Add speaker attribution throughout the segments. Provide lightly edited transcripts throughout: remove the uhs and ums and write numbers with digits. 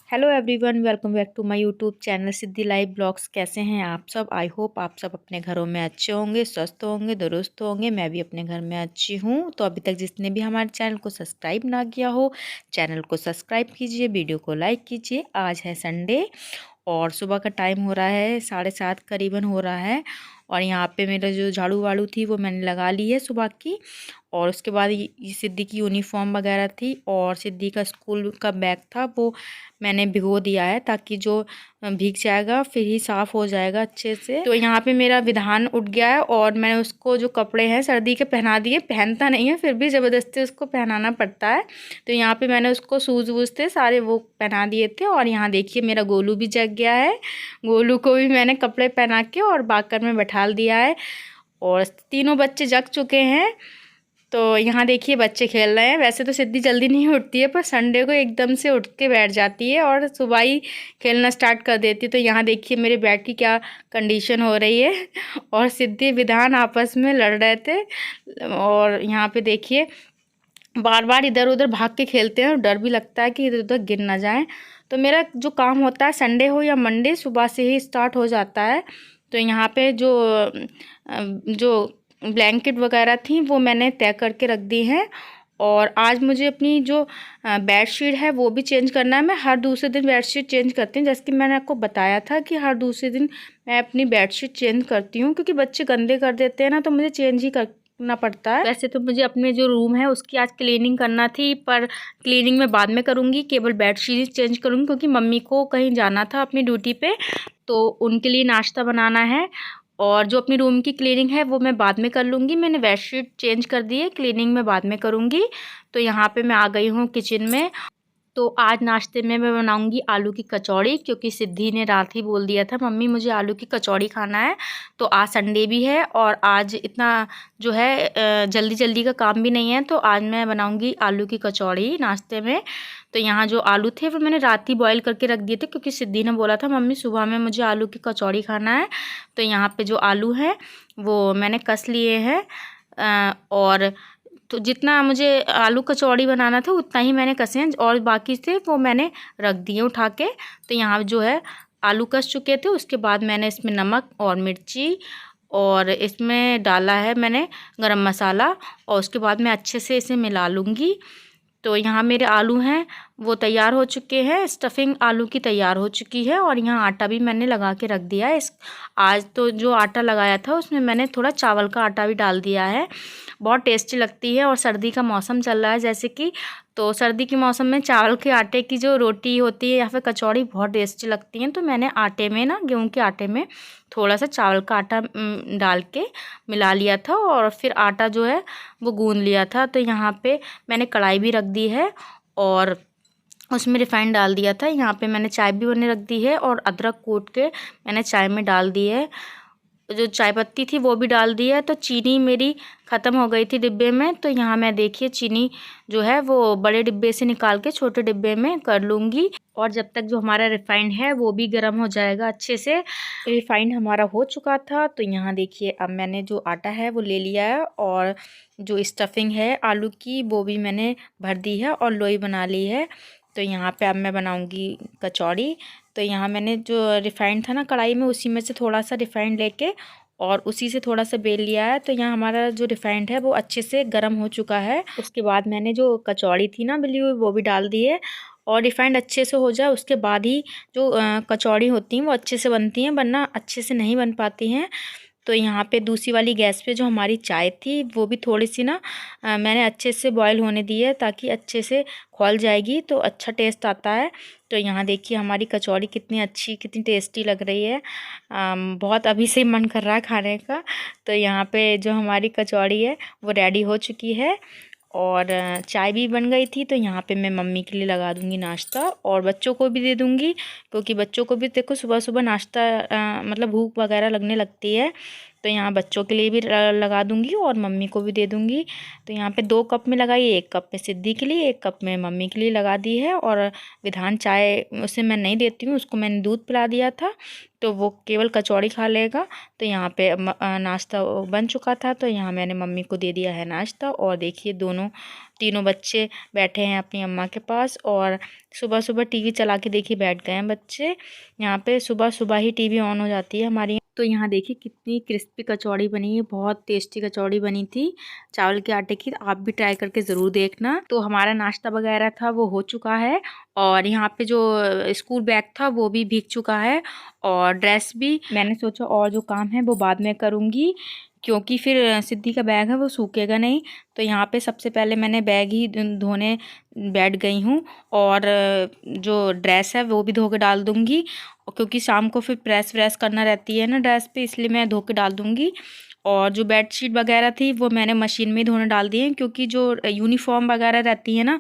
Speaker 1: Hello everyone, welcome back to my YouTube channel Siddhi live blogs. कैसे हैं आप सब? आई होप आप सब अपने घरों में अच्छे होंगे, स्वस्थ होंगे, दुरुस्त होंगे। मैं भी अपने घर में अच्छी हूँ। तो अभी तक जिसने भी हमारे चैनल को सब्सक्राइब ना किया हो, चैनल को सब्सक्राइब कीजिए, वीडियो को लाइक कीजिए। आज है संडे और सुबह का टाइम हो रहा है 7:30 करीबन हो रहा है। और यहाँ पे मेरा जो झाड़ू वाड़ू थी वो मैंने लगा ली है सुबह की। और उसके बाद ये सिद्धि की यूनिफॉर्म वगैरह थी और सिद्धि का स्कूल का बैग था, वो मैंने भिगो दिया है ताकि जो भीग जाएगा फिर ही साफ़ हो जाएगा अच्छे से। तो यहाँ पे मेरा विधान उठ गया है और मैंने उसको जो कपड़े हैं सर्दी के पहना दिए। पहनता नहीं है फिर भी ज़बरदस्ती उसको पहनाना पड़ता है। तो यहाँ पे मैंने उसको शूज़ वूज़ थे सारे वो पहना दिए थे। और यहाँ देखिए मेरा गोलू भी जग गया है। गोलू को भी मैंने कपड़े पहना के और बाकर में बैठा दिया है और तीनों बच्चे जग चुके हैं। तो यहाँ देखिए बच्चे खेल रहे हैं। वैसे तो सिद्धि जल्दी नहीं उठती है पर संडे को एकदम से उठ के बैठ जाती है और सुबह ही खेलना स्टार्ट कर देती है। तो यहाँ देखिए मेरे बेड की क्या कंडीशन हो रही है। और सिद्धि विधान आपस में लड़ रहे थे और यहाँ पे देखिए बार बार इधर उधर भाग के खेलते हैं और डर भी लगता है कि इधर उधर गिर ना जाए। तो मेरा जो काम होता है संडे हो या मंडे सुबह से ही स्टार्ट हो जाता है। तो यहाँ पे जो ब्लैंकेट वगैरह थी वो मैंने तय करके रख दी हैं। और आज मुझे अपनी जो बेडशीट है वो भी चेंज करना है। मैं हर दूसरे दिन बेडशीट चेंज करती हूँ, जैसे कि मैंने आपको बताया था कि हर दूसरे दिन मैं अपनी बेडशीट चेंज करती हूँ, क्योंकि बच्चे गंदे कर देते हैं ना, तो मुझे चेंज ही करना पड़ता है। वैसे तो मुझे अपने जो रूम है उसकी आज क्लीनिंग करना थी, पर क्लीनिंग मैं बाद में करूँगी, केवल बेडशीट चेंज करूँगी क्योंकि मम्मी को कहीं जाना था अपनी ड्यूटी पे, तो उनके लिए नाश्ता बनाना है। और जो अपनी रूम की क्लीनिंग है वो मैं बाद में कर लूँगी। मैंने बेडशीट चेंज कर दी है, क्लीनिंग मैं बाद में करूँगी। तो यहाँ पे मैं आ गई हूँ किचन में। तो आज नाश्ते में मैं बनाऊंगी आलू की कचौड़ी, क्योंकि सिद्धि ने रात ही बोल दिया था मम्मी मुझे आलू की कचौड़ी खाना है। तो आज संडे भी है और आज इतना जो है जल्दी जल्दी का काम भी नहीं है, तो आज मैं बनाऊंगी आलू की कचौड़ी नाश्ते में। तो यहाँ जो आलू थे वो मैंने रात ही बॉईल करके रख दिए थे, क्योंकि सिद्धि ने बोला था मम्मी सुबह में मुझे आलू की कचौड़ी खाना है। तो यहाँ पे जो आलू हैं वो मैंने कस लिए हैं। और तो जितना मुझे आलू कचौड़ी बनाना था उतना ही मैंने कसे हैं और बाकी थे वो मैंने रख दिए उठा के। तो यहाँ जो है आलू कस चुके थे, उसके बाद मैंने इसमें नमक और मिर्ची और इसमें डाला है मैंने गरम मसाला, और उसके बाद मैं अच्छे से इसे मिला लूँगी। तो यहाँ मेरे आलू हैं वो तैयार हो चुके हैं, स्टफिंग आलू की तैयार हो चुकी है। और यहाँ आटा भी मैंने लगा के रख दिया है। आज तो जो आटा लगाया था उसमें मैंने थोड़ा चावल का आटा भी डाल दिया है। बहुत टेस्टी लगती है और सर्दी का मौसम चल रहा है जैसे कि, तो सर्दी के मौसम में चावल के आटे की जो रोटी होती है या फिर कचौड़ी बहुत टेस्टी लगती हैं। तो मैंने आटे में ना गेहूँ के आटे में थोड़ा सा चावल का आटा डाल के मिला लिया था और फिर आटा जो है वो गूँध लिया था। तो यहाँ पे मैंने कढ़ाई भी रख दी है और उसमें रिफाइंड डाल दिया था। यहाँ पे मैंने चाय भी बने रख दी है और अदरक कूट के मैंने चाय में डाल दी है। जो चाय पत्ती थी वो भी डाल दी है। तो चीनी मेरी ख़त्म हो गई थी डिब्बे में, तो यहाँ मैं देखिए चीनी जो है वो बड़े डिब्बे से निकाल के छोटे डिब्बे में कर लूँगी। और जब तक जो हमारा रिफाइंड है वो भी गर्म हो जाएगा अच्छे से। रिफाइंड हमारा हो चुका था। तो यहाँ देखिए अब मैंने जो आटा है वो ले लिया है और जो स्टफिंग है आलू की वो भी मैंने भर दी है और लोई बना ली है। तो यहाँ पे अब मैं बनाऊँगी कचौड़ी। तो यहाँ मैंने जो रिफाइंड था ना कढ़ाई में, उसी में से थोड़ा सा रिफाइंड लेके और उसी से थोड़ा सा बेल लिया है। तो यहाँ हमारा जो रिफाइंड है वो अच्छे से गर्म हो चुका है। उसके बाद मैंने जो कचौड़ी थी ना बेली हुई वो भी डाल दी है। और रिफाइंड अच्छे से हो जाए उसके बाद ही जो कचौड़ी होती हैं वो अच्छे से बनती हैं, वरना अच्छे से नहीं बन पाती हैं। तो यहाँ पे दूसरी वाली गैस पे जो हमारी चाय थी वो भी थोड़ी सी ना मैंने अच्छे से बॉईल होने दी है, ताकि अच्छे से खौल जाएगी तो अच्छा टेस्ट आता है। तो यहाँ देखिए हमारी कचौड़ी कितनी अच्छी कितनी टेस्टी लग रही है। बहुत अभी से मन कर रहा है खाने का। तो यहाँ पे जो हमारी कचौड़ी है वो रेडी हो चुकी है और चाय भी बन गई थी। तो यहाँ पे मैं मम्मी के लिए लगा दूँगी नाश्ता और बच्चों को भी दे दूँगी, क्योंकि बच्चों को भी देखो सुबह सुबह नाश्ता मतलब भूख वगैरह लगने लगती है। तो यहाँ बच्चों के लिए भी लगा दूँगी और मम्मी को भी दे दूँगी। तो यहाँ पे 2 कप में लगाई, 1 कप में सिद्धि के लिए, 1 कप में मम्मी के लिए लगा दी है। और विधान चाय उसे मैं नहीं देती हूँ, उसको मैंने दूध पिला दिया था, तो वो केवल कचौड़ी खा लेगा। तो यहाँ पे नाश्ता बन चुका था, तो यहाँ मैंने मम्मी को दे दिया है नाश्ता। और देखिए तीनों बच्चे बैठे हैं अपनी अम्मा के पास और सुबह सुबह टीवी चला के देखिए बैठ गए हैं बच्चे। यहाँ पे सुबह सुबह ही टीवी ऑन हो जाती है हमारी। तो यहाँ देखिए कितनी क्रिस्पी कचौड़ी बनी है, बहुत टेस्टी कचौड़ी बनी थी चावल के आटे की। आप भी ट्राई करके ज़रूर देखना। तो हमारा नाश्ता वगैरह था वो हो चुका है और यहाँ पे जो स्कूल बैग था वो भी भीग चुका है और ड्रेस भी। मैंने सोचा और जो काम है वो बाद में करूँगी, क्योंकि फिर सिद्धि का बैग है वो सूखेगा नहीं। तो यहाँ पे सबसे पहले मैंने बैग ही धोने बैठ गई हूँ और जो ड्रेस है वो भी धो के डाल दूँगी, क्योंकि शाम को फिर प्रेस व्रेस करना रहती है ना ड्रेस पे, इसलिए मैं धो के डाल दूँगी। और जो बेडशीट वगैरह थी वो मैंने मशीन में ही धोने डाल दी है, क्योंकि जो यूनिफॉर्म वगैरह रहती है ना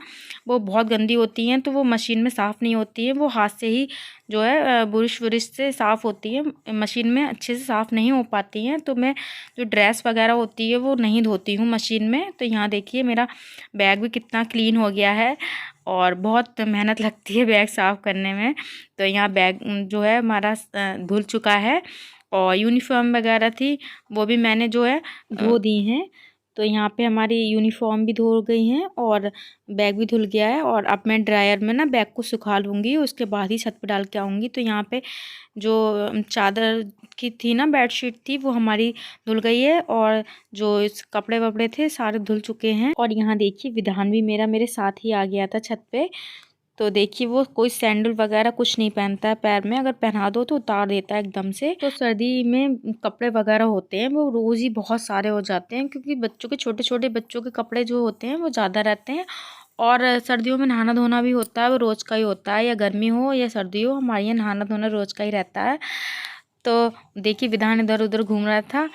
Speaker 1: वो बहुत गंदी होती हैं, तो वो मशीन में साफ़ नहीं होती है, वो हाथ से ही जो है बुरुश वुरुश से साफ़ होती है, मशीन में अच्छे से साफ़ नहीं हो पाती हैं। तो मैं जो ड्रेस वगैरह होती है वो नहीं धोती हूँ मशीन में। तो यहाँ देखिए मेरा बैग भी कितना क्लीन हो गया है और बहुत मेहनत लगती है बैग साफ़ करने में। तो यहाँ बैग जो है हमारा धुल चुका है और यूनिफॉर्म वगैरह थी वो भी मैंने जो है धो दी हैं। तो यहाँ पे हमारी यूनिफॉर्म भी धो गई हैं और बैग भी धुल गया है। और अब मैं ड्रायर में ना बैग को सुखा लूँगी, उसके बाद ही छत पे डाल के आऊँगी। तो यहाँ पे जो चादर की थी ना बेडशीट थी वो हमारी धुल गई है और जो इस कपड़े वपड़े थे सारे धुल चुके हैं। और यहाँ देखिए विधान भी मेरे साथ ही आ गया था छत पे। तो देखिए वो कोई सैंडल वगैरह कुछ नहीं पहनता है पैर में, अगर पहना दो तो उतार देता है एकदम से। तो सर्दी में कपड़े वगैरह होते हैं वो रोज़ ही बहुत सारे हो जाते हैं, क्योंकि बच्चों के छोटे छोटे बच्चों के कपड़े जो होते हैं वो ज़्यादा रहते हैं। और सर्दियों में नहाना धोना भी होता है, वो रोज़ का ही होता है, या गर्मी हो या सर्दी हो, हमारे यहाँ नहाना धोना रोज़ का ही रहता है। तो देखिए विधान इधर उधर घूम रहा था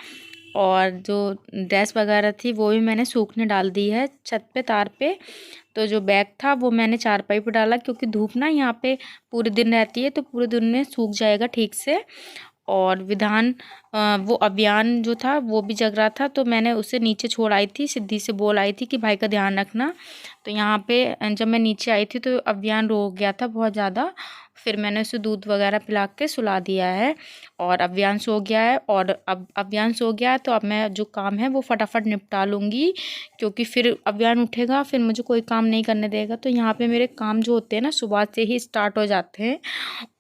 Speaker 1: और जो ड्रेस वगैरह थी वो भी मैंने सूखने डाल दी है छत पे तार पे। तो जो बैग था वो मैंने चारपाई पे डाला, क्योंकि धूप ना यहाँ पे पूरे दिन रहती है, तो पूरे दिन में सूख जाएगा ठीक से। और विधान वो अभियान जो था वो भी जग रहा था, तो मैंने उसे नीचे छोड़ आई थी, सिद्धि से बोल आई थी कि भाई का ध्यान रखना। तो यहाँ पे जब मैं नीचे आई थी तो अभियान रो गया था बहुत ज़्यादा, फिर मैंने उसे दूध वगैरह पिला के सुला दिया है और अभियान सो गया है। और अब अभियान सो गया है तो अब मैं जो काम है वो फटाफट निपटा लूँगी, क्योंकि फिर अभियान उठेगा फिर मुझे कोई काम नहीं करने देगा। तो यहाँ पे मेरे काम जो होते हैं ना सुबह से ही स्टार्ट हो जाते हैं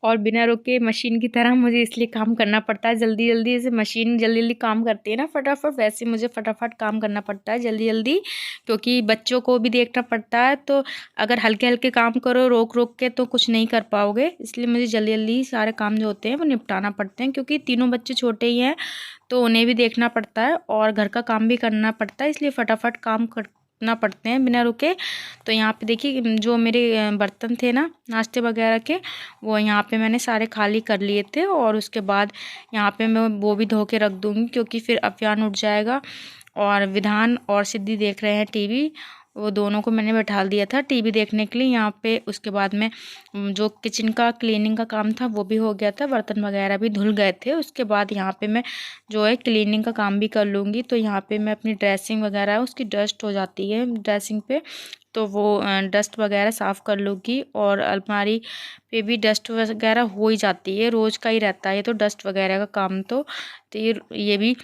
Speaker 1: और बिना रुके मशीन की तरह मुझे इसलिए काम करना पड़ता है जल्दी जल्दी। जैसे मशीन जल्दी जल्दी काम करती है ना फटाफट, वैसे मुझे फटाफट काम करना पड़ता है जल्दी जल्दी, क्योंकि बच्चों को भी देखना पड़ता है। तो अगर हल्के हल्के काम करो रोक रोक के तो कुछ नहीं कर पाओगे, इसलिए मुझे जल्दी जल्दी सारे काम जो होते हैं वो निपटाना पड़ते हैं, क्योंकि तीनों बच्चे छोटे ही हैं तो उन्हें भी देखना पड़ता है और घर का काम भी करना पड़ता है, इसलिए फटाफट काम करना पड़ते हैं बिना रुके। तो यहाँ पे देखिए जो मेरे बर्तन थे ना नाश्ते वगैरह के वो यहाँ पे मैंने सारे खाली कर लिए थे और उसके बाद यहाँ पे मैं वो भी धो के रख दूँगी, क्योंकि फिर अभियान उठ जाएगा। और विधान और सिद्धि देख रहे हैं टीवी, वो दोनों को मैंने बैठा दिया था टीवी देखने के लिए यहाँ पे। उसके बाद में जो किचन का क्लीनिंग का काम था वो भी हो गया था, बर्तन वगैरह भी धुल गए थे। उसके बाद यहाँ पे मैं जो है क्लीनिंग का काम भी कर लूँगी। तो यहाँ पे मैं अपनी ड्रेसिंग वगैरह उसकी डस्ट हो जाती है ड्रेसिंग पे, तो वो डस्ट वगैरह साफ़ कर लूँगी। और अलमारी पे भी डस्ट वगैरह हो ही जाती है, रोज़ का ही रहता है तो डस्ट वगैरह का काम। तो ये भी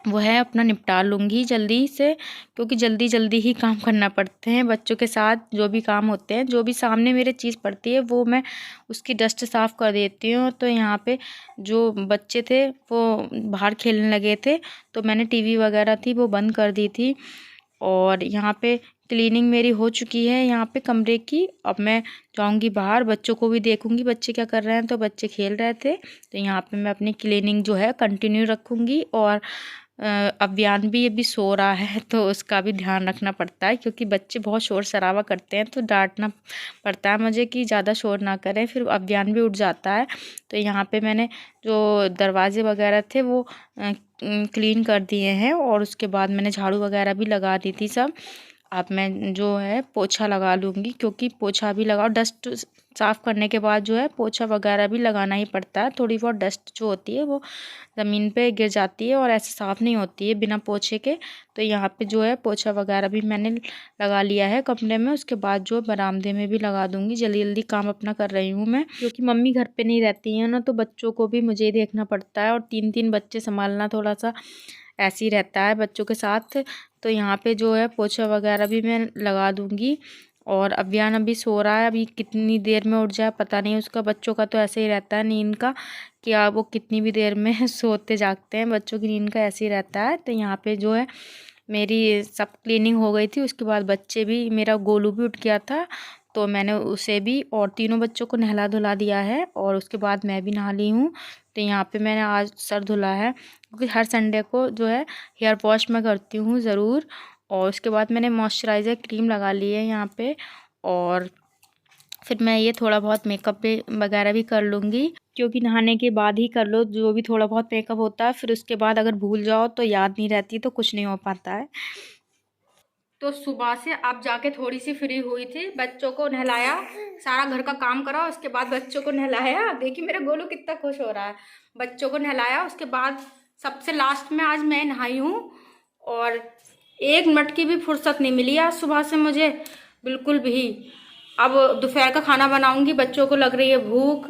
Speaker 1: वो है अपना निपटा लूँगी जल्दी से, क्योंकि जल्दी जल्दी ही काम करना पड़ते हैं बच्चों के साथ। जो भी काम होते हैं जो भी सामने मेरे चीज़ पड़ती है वो मैं उसकी डस्ट साफ़ कर देती हूँ। तो यहाँ पे जो बच्चे थे वो बाहर खेलने लगे थे, तो मैंने टीवी वगैरह थी वो बंद कर दी थी। और यहाँ पे क्लीनिंग मेरी हो चुकी है यहाँ पे कमरे की। अब मैं जाऊँगी बाहर, बच्चों को भी देखूँगी बच्चे क्या कर रहे हैं। तो बच्चे खेल रहे थे, तो यहाँ पे मैं अपनी क्लीनिंग जो है कंटिन्यू रखूँगी। और अभियान भी अभी सो रहा है तो उसका भी ध्यान रखना पड़ता है, क्योंकि बच्चे बहुत शोर शराबा करते हैं, तो डांटना पड़ता है मुझे कि ज़्यादा शोर ना करें, फिर अभियान भी उठ जाता है। तो यहाँ पे मैंने जो दरवाजे वगैरह थे वो क्लीन कर दिए हैं और उसके बाद मैंने झाड़ू वगैरह भी लगा दी थी सब। अब मैं जो है पोछा लगा लूँगी, क्योंकि पोछा भी लगाओ, डस्ट साफ़ करने के बाद जो है पोछा वगैरह भी लगाना ही पड़ता है। थोड़ी बहुत डस्ट जो होती है वो ज़मीन पे गिर जाती है और ऐसे साफ़ नहीं होती है बिना पोछे के। तो यहाँ पे जो है पोछा वगैरह भी मैंने लगा लिया है कमरे में। उसके बाद जो बरामदे में भी लगा दूँगी। जल्दी जल्दी काम अपना कर रही हूँ मैं, क्योंकि मम्मी घर पे नहीं रहती हैं ना, तो बच्चों को भी मुझे ही देखना पड़ता है और 3-3 बच्चे संभालना थोड़ा सा ऐसे ही रहता है बच्चों के साथ। तो यहाँ पे जो है पोछा वगैरह भी मैं लगा दूँगी। और अभियान अभी सो रहा है, अभी कितनी देर में उठ जाए पता नहीं उसका। बच्चों का तो ऐसे ही रहता है नींद का, कि आप वो कितनी भी देर में सोते जागते हैं, बच्चों की नींद का ऐसे ही रहता है। तो यहाँ पे जो है मेरी सब क्लीनिंग हो गई थी। उसके बाद बच्चे भी, मेरा गोलू भी उठ गया था, तो मैंने उसे भी और तीनों बच्चों को नहला धुला दिया है। और उसके बाद मैं भी नहा ली हूँ। तो यहाँ पे मैंने आज सर धुला है, क्योंकि हर संडे को जो है हेयर वॉश मैं करती हूँ ज़रूर। और उसके बाद मैंने मॉइस्चराइज़र क्रीम लगा ली है यहाँ पे। और फिर मैं ये थोड़ा बहुत मेकअप भी वगैरह भी कर लूँगी, क्योंकि नहाने के बाद ही कर लो जो भी थोड़ा बहुत मेकअप होता है। फिर उसके बाद अगर भूल जाओ तो याद नहीं रहती, तो कुछ नहीं हो पाता है। तो सुबह से अब जाके थोड़ी सी फ्री हुई थी, बच्चों को नहलाया, सारा घर का काम करा, उसके बाद बच्चों को नहलाया। देखिए मेरा गोलू कितना खुश हो रहा है। बच्चों को नहलाया, उसके बाद सबसे लास्ट में आज मैं नहाई हूँ। और 1 मिनट की भी फुर्सत नहीं मिली आज सुबह से मुझे, बिल्कुल भी। अब दोपहर का खाना बनाऊंगी, बच्चों को लग रही है भूख,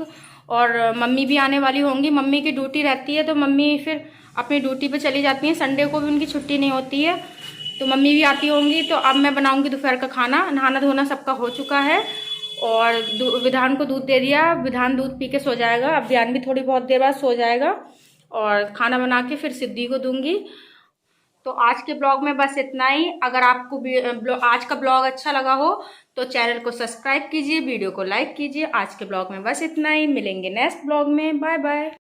Speaker 1: और मम्मी भी आने वाली होंगी। मम्मी की ड्यूटी रहती है, तो मम्मी फिर अपनी ड्यूटी पे चली जाती हैं। संडे को भी उनकी छुट्टी नहीं होती है, तो मम्मी भी आती होंगी। तो अब मैं बनाऊंगी दोपहर का खाना। नहाना धोना सबका हो चुका है, और विधान को दूध दे दिया। विधान दूध पी के सो जाएगा, अब ध्यान भी थोड़ी बहुत देर बाद सो जाएगा। और खाना बना के फिर सिद्धि को दूंगी। तो आज के ब्लॉग में बस इतना ही। अगर आपको आज का ब्लॉग अच्छा लगा हो तो चैनल को सब्सक्राइब कीजिए, वीडियो को लाइक कीजिए। आज के ब्लॉग में बस इतना ही, मिलेंगे नेक्स्ट ब्लॉग में। Bye bye.